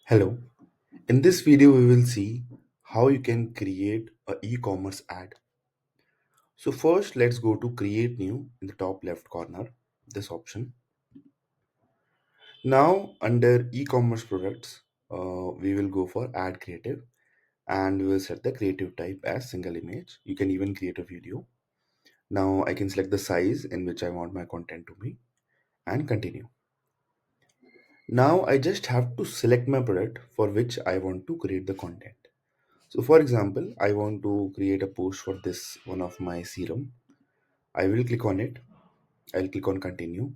Hello. In this video, we will see how you can create a e-commerce ad. So first, let's go to create new in the top left corner, this option. Now under e-commerce products, we will go for add creative and we will set the creative type as single image. You can even create a video. Now I can select the size in which I want my content to be and continue. Now I just have to select my product for which I want to create the content. So for example, I want to create a post for this one of my serum. I will click on it. I'll click on continue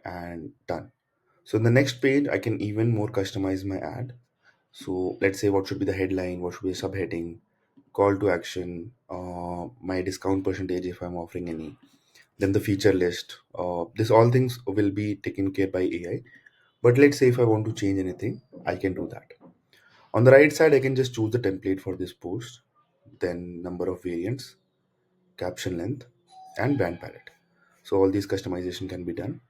and done. So in the next page, I can even more customize my ad. So let's say what should be the headline, what should be the subheading, call to action, my discount percentage if I'm offering any, then the feature list. This all things will be taken care by AI. But let's say if I want to change anything, I can do that. On the right side, I can just choose the template for this post, then number of variants, caption length, and band palette. So all these customization can be done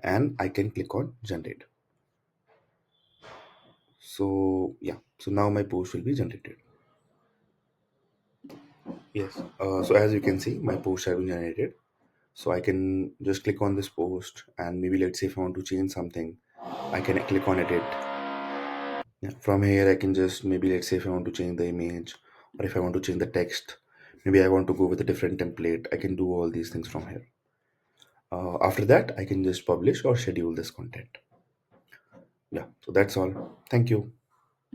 and I can click on generate. So yeah, so now my post will be generated. Yes. So as you can see, my post have been generated. So I can just click on this post and maybe let's say if I want to change something, I can click on edit. Yeah. From here, I can just maybe let's say if I want to change the image or if I want to change the text, maybe I want to go with a different template. I can do all these things from here. After that, I can just publish or schedule this content. Yeah, so that's all. Thank you.